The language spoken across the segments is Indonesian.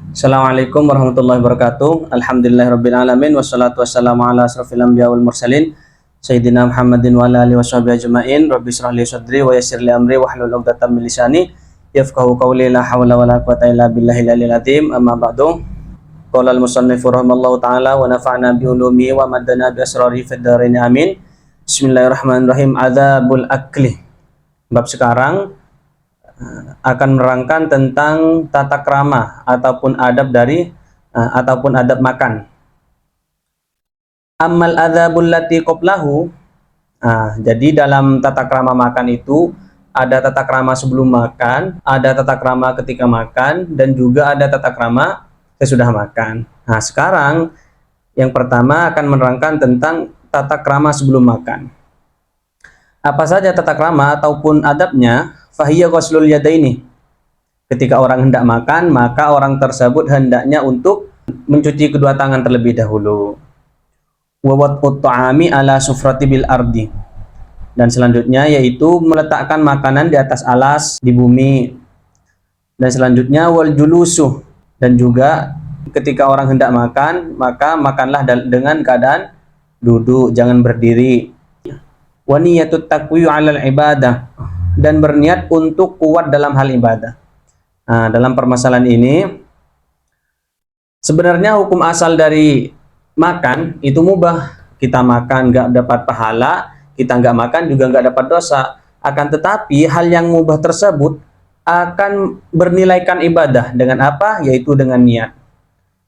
Assalamualaikum warahmatullahi wabarakatuh. Alhamdulillahirabbil alamin wassalatu wassalamu ala asrofil anbiya wal mursalin sayyidina Muhammadin wa ala alihi washabihi ajmain. Rabbi shrah li sadri wa yassir li amri wahlul 'uqdatam min lisani yafqahu qawli. La haula wala quwwata illa billahil aliyil azim. Amma ba'du. Qala al-musannif rahimallahu taala wa nafa'na bi ulumihi wa maddana bi asrarihi fid dharain amin. Bismillahirrahmanirrahim. Adzabul akli. Bab sekarang akan menerangkan tentang tata krama ataupun adab ataupun adab makan. Ammal adzabul lati qablahu. Jadi dalam tata krama makan itu ada tata krama sebelum makan, ada tata krama ketika makan, dan juga ada tata krama sesudah makan. Sekarang yang pertama akan menerangkan tentang tata krama sebelum makan. Apa saja tata krama ataupun adabnya? Fahiyya ghuslul yadaini. Ketika orang hendak makan, maka orang tersebut hendaknya untuk mencuci kedua tangan terlebih dahulu. Wa wad'ut ta'ami ala sufrati bil ardi. Dan selanjutnya yaitu meletakkan makanan di atas alas di bumi. Dan selanjutnya wal julusuh, dan juga ketika orang hendak makan, maka makanlah dengan keadaan duduk, jangan berdiri. Wa niyatut taqwi 'alal ibadah, dan berniat untuk kuat dalam hal ibadah. Dalam permasalahan ini sebenarnya hukum asal dari makan itu mubah. Kita makan nggak dapat pahala, kita nggak makan juga nggak dapat dosa. Akan tetapi hal yang mubah tersebut akan bernilaikan ibadah dengan apa? Yaitu dengan niat.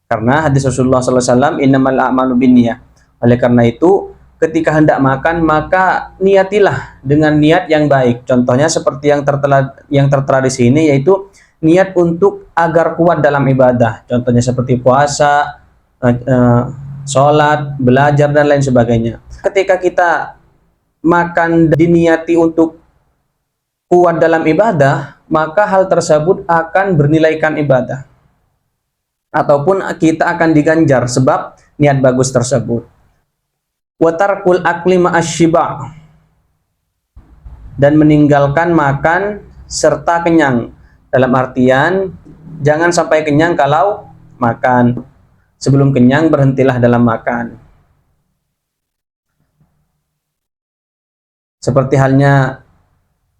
Karena hadis Rasulullah SAW, innamal a'malu binniyah. Oleh karena itu, ketika hendak makan, maka niatilah dengan niat yang baik. Contohnya seperti yang tertera di sini, yaitu niat untuk agar kuat dalam ibadah. Contohnya seperti puasa, sholat, belajar, dan lain sebagainya. Ketika kita makan diniati untuk kuat dalam ibadah, maka hal tersebut akan bernilaikan ibadah. Ataupun kita akan diganjar sebab niat bagus tersebut. Watarkul akli ma'asyiba, dan meninggalkan makan serta kenyang. Dalam artian jangan sampai kenyang kalau makan. Sebelum kenyang berhentilah dalam makan. Seperti halnya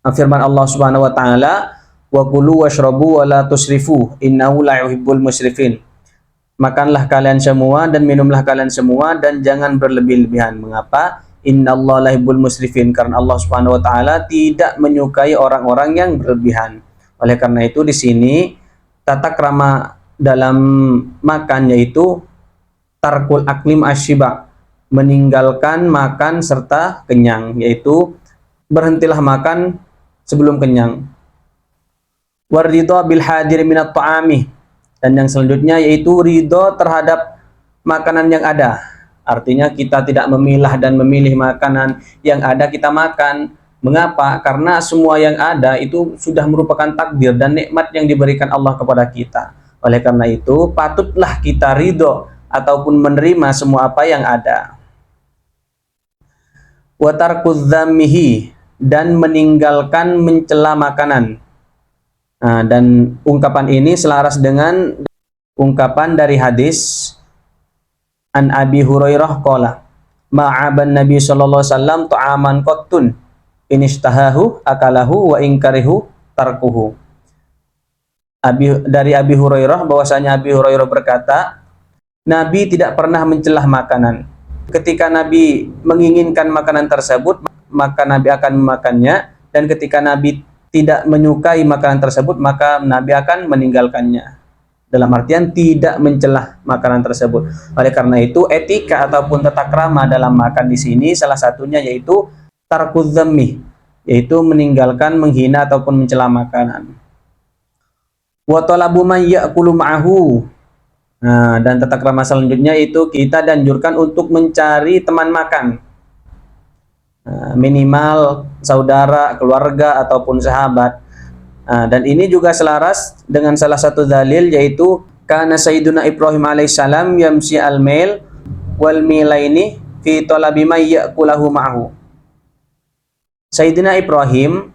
firman Allah Subhanahu wa taala, wa kulu washrabu wa la tusrifu innahu la yuhibbul musrifin. Makanlah kalian semua dan minumlah kalian semua dan jangan berlebih-lebihan. Mengapa? Innallaha la yuhibbul musrifin, karena Allah Subhanahu wa taala tidak menyukai orang-orang yang berlebihan. Oleh karena itu di sini tata krama dalam makan yaitu tarkul aklim asyiba, meninggalkan makan serta kenyang, yaitu berhentilah makan sebelum kenyang. Waridha bil hadir minat ta'ami, dan yang selanjutnya yaitu ridho terhadap makanan yang ada. Artinya kita tidak memilah dan memilih makanan yang ada kita makan. Mengapa? Karena semua yang ada itu sudah merupakan takdir dan nikmat yang diberikan Allah kepada kita. Oleh karena itu patutlah kita ridho ataupun menerima semua apa yang ada. Wa tarkudz dzammihi, dan meninggalkan mencela makanan. Dan ungkapan ini selaras dengan ungkapan dari hadis an Abi Hurairah qala ma'aban Nabi sallallahu alaihi wasallam ta'aman qattun inishtahahu akalahu wa inkarihu tarkuhu. Dari Abi Hurairah bahwasanya Abi Hurairah berkata, Nabi tidak pernah mencelah makanan. Ketika Nabi menginginkan makanan tersebut, maka Nabi akan memakannya, dan ketika Nabi tidak menyukai makanan tersebut, maka Nabi akan meninggalkannya. Dalam artian tidak mencelah makanan tersebut. Oleh karena itu etika ataupun tata krama dalam makan di sini salah satunya yaitu tarkudz dzammi, yaitu meninggalkan menghina ataupun mencela makanan. Wa talabu man ya'kulu ma'ahu. Dan tata krama selanjutnya itu kita dianjurkan untuk mencari teman makan. Minimal saudara, keluarga, ataupun sahabat. Dan ini juga selaras dengan salah satu dalil, yaitu kana Sayyiduna Ibrahim alaihissalam yamsi al-mail wal milaini fi talabi may ya'kulahu ma'ahu. Sayyidina Ibrahim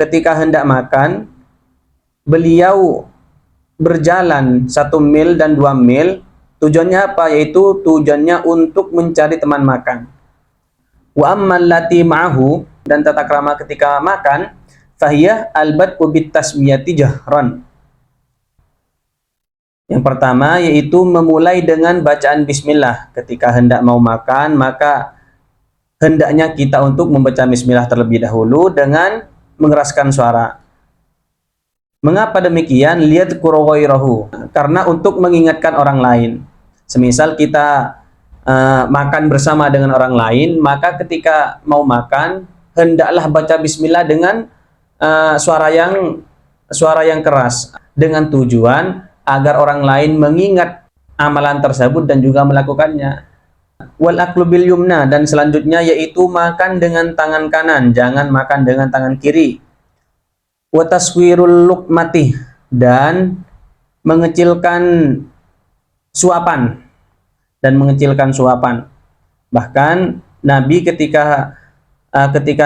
ketika hendak makan, beliau berjalan 1 mil dan 2 mil. Tujuannya apa? Yaitu tujuannya untuk mencari teman makan. Wa ammal lati ma'ahu, dan tata krama ketika makan, fahiyah albad'u bit tasmiyati jahran. Yang pertama yaitu memulai dengan bacaan bismillah. Ketika hendak mau makan, maka hendaknya kita untuk membaca bismillah terlebih dahulu dengan mengeraskan suara. Mengapa demikian? Lihat kurowairahu, karena untuk mengingatkan orang lain. Semisal kita makan bersama dengan orang lain, maka ketika mau makan hendaklah baca bismillah dengan suara yang keras, dengan tujuan agar orang lain mengingat amalan tersebut dan juga melakukannya. Wal aklu bil yumna, dan selanjutnya yaitu makan dengan tangan kanan, jangan makan dengan tangan kiri. Wa taswirul luqmati, dan mengecilkan suapan, Bahkan Nabi ketika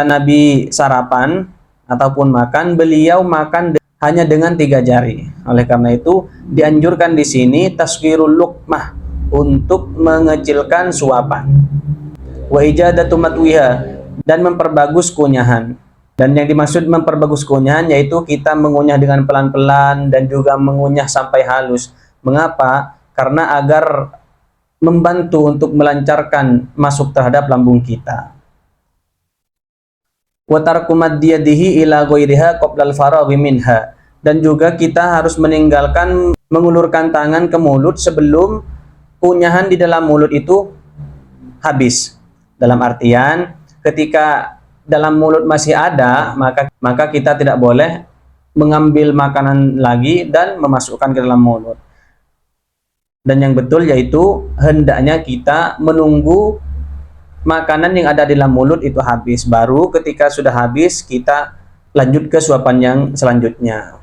Nabi sarapan ataupun makan, beliau makan hanya dengan 3 jari. Oleh karena itu dianjurkan di sini tasghirul luqmah, untuk mengecilkan suapan. Wa ijadatu matwiha, dan memperbagus kunyahan. Dan yang dimaksud memperbagus kunyahan yaitu kita mengunyah dengan pelan-pelan dan juga mengunyah sampai halus. Mengapa? Karena agar membantu untuk melancarkan masuk terhadap lambung kita. Wa tarku maddi yadihi ila ghairiha qabla al-faraghi minha, dan juga kita harus meninggalkan mengulurkan tangan ke mulut sebelum kunyahan di dalam mulut itu habis. Dalam artian ketika dalam mulut masih ada, maka kita tidak boleh mengambil makanan lagi dan memasukkan ke dalam mulut. Dan yang betul yaitu hendaknya kita menunggu makanan yang ada di dalam mulut itu habis, baru ketika sudah habis kita lanjut ke suapan yang selanjutnya.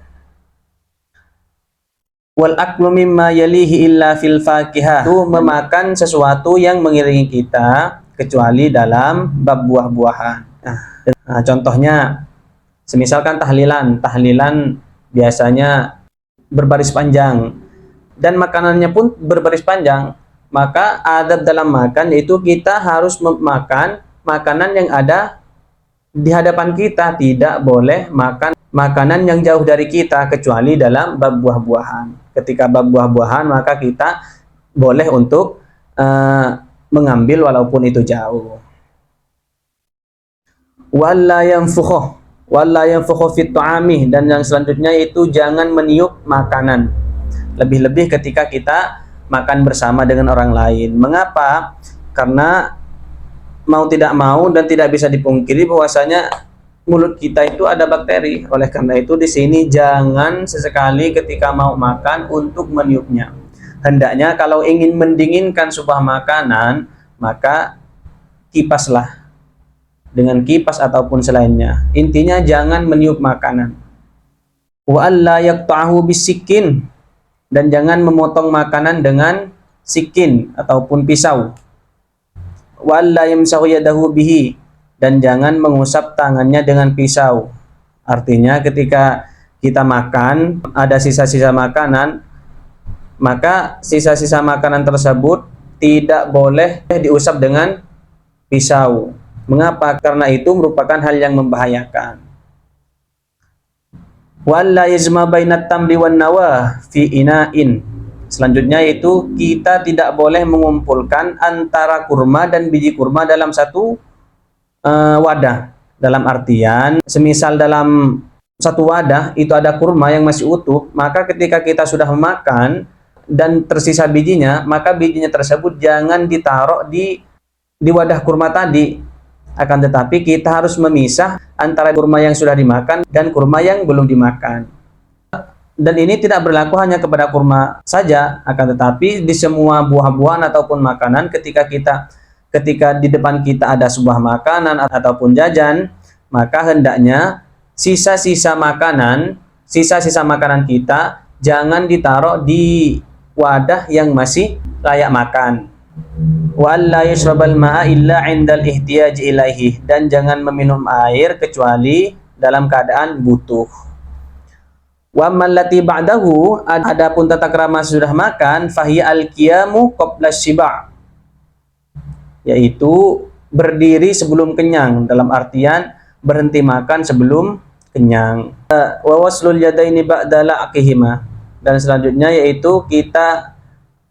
Wal aklu mimma yalihi illa fil fakihah, itu memakan sesuatu yang mengiringi kita kecuali dalam bab buah-buahan. Nah, contohnya semisalkan tahlilan biasanya berbaris panjang dan makanannya pun berbaris panjang, maka adab dalam makan yaitu kita harus memakan makanan yang ada di hadapan kita, tidak boleh makan makanan yang jauh dari kita kecuali dalam bab buah-buahan. Ketika bab buah-buahan maka kita boleh untuk mengambil walaupun itu jauh. Walla yanfukhu fit ta'ami, dan yang selanjutnya itu jangan meniup makanan. Lebih-lebih ketika kita makan bersama dengan orang lain. Mengapa? Karena mau tidak mau dan tidak bisa dipungkiri bahwasanya mulut kita itu ada bakteri. Oleh karena itu di sini jangan sesekali ketika mau makan untuk meniupnya. Hendaknya kalau ingin mendinginkan sebuah makanan, maka kipaslah dengan kipas ataupun selainnya. Intinya jangan meniup makanan. Wa alla yaqta'hu bisikin, dan jangan memotong makanan dengan sikin ataupun pisau. Wa alla yamsahu yadahu bihi, dan jangan mengusap tangannya dengan pisau. Artinya ketika kita makan ada sisa-sisa makanan, maka sisa-sisa makanan tersebut tidak boleh diusap dengan pisau. Mengapa? Karena itu merupakan hal yang membahayakan. Walla yajma bainat tamri wan nawa fi ina'in. Selanjutnya yaitu kita tidak boleh mengumpulkan antara kurma dan biji kurma dalam satu wadah. Dalam artian semisal dalam satu wadah itu ada kurma yang masih utuh, maka ketika kita sudah memakan dan tersisa bijinya, maka bijinya tersebut jangan ditaruh di wadah kurma tadi. Akan tetapi kita harus memisah antara kurma yang sudah dimakan dan kurma yang belum dimakan. Dan ini tidak berlaku hanya kepada kurma saja, akan tetapi di semua buah-buahan ataupun makanan ketika di depan kita ada sebuah makanan ataupun jajan, maka hendaknya sisa-sisa makanan kita jangan ditaruh di wadah yang masih layak makan. Wa alla yashrabal ma'a illa 'indal ihtiyaj ilaihi, dan jangan meminum air kecuali dalam keadaan butuh. Wa mallati ba'dahu, adapun tata krama sudah makan, fahiya al-qiyamu qabla syiba', yaitu berdiri sebelum kenyang, dalam artian berhenti makan sebelum kenyang. Wa waslul yadaini ba'da la'qihima, dan selanjutnya yaitu kita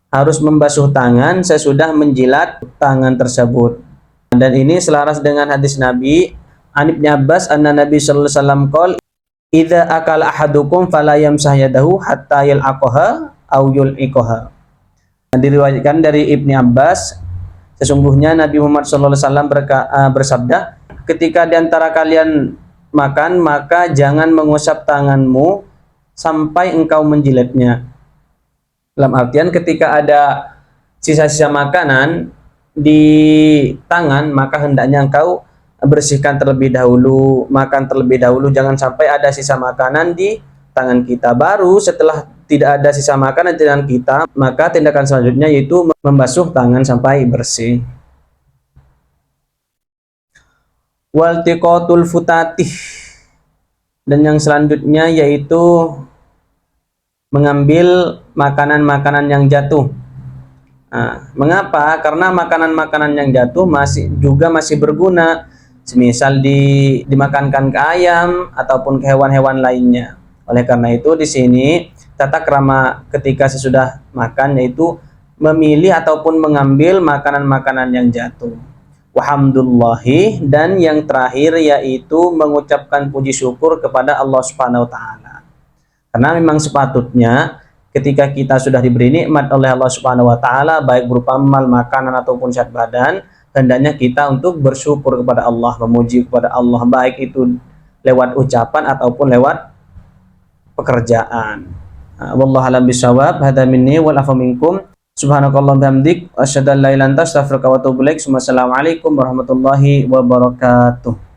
harus membasuh tangan sesudah menjilat tangan tersebut. Dan ini selaras dengan hadis Nabi An Ibnu Abbas anna Nabi sallallahu alaihi wasallam qol idza akala ahadukum fala yamsah yadahu hatta yal'aqaha aw yul'iqaha. Diriwayatkan dari Ibnu Abbas, sesungguhnya Nabi Muhammad sallallahu alaihi wasallam bersabda, ketika di antara kalian makan, maka jangan mengusap tanganmu sampai engkau menjilatnya. Dalam artian ketika ada sisa-sisa makanan di tangan, maka hendaknya engkau bersihkan terlebih dahulu, makan terlebih dahulu, jangan sampai ada sisa makanan di tangan kita. Baru setelah tidak ada sisa makanan di tangan kita, maka tindakan selanjutnya yaitu membasuh tangan sampai bersih. Waltiqatul futatih, dan yang selanjutnya yaitu mengambil makanan-makanan yang jatuh. Nah, mengapa? Karena makanan-makanan yang jatuh masih berguna, semisal dimakankan ke ayam ataupun ke hewan-hewan lainnya. Oleh karena itu di sini tata krama ketika sesudah makan yaitu memilih ataupun mengambil makanan-makanan yang jatuh. Walhamdulillahi, dan yang terakhir yaitu mengucapkan puji syukur kepada Allah Subhanahu wa taala. Karena memang sepatutnya ketika kita sudah diberi nikmat oleh Allah Subhanahu wa taala baik berupa amal, makanan ataupun sehat badan, hendaknya kita untuk bersyukur kepada Allah, memuji kepada Allah, baik itu lewat ucapan ataupun lewat pekerjaan. Wallahu a'lam bishawab. Hadza minni wal afu minkum. Subhanakallahumma bihamdik asyhadu an la ilaha illa anta astaghfiruka wa atubu ilaik. Wassalamualaikum warahmatullahi wabarakatuh.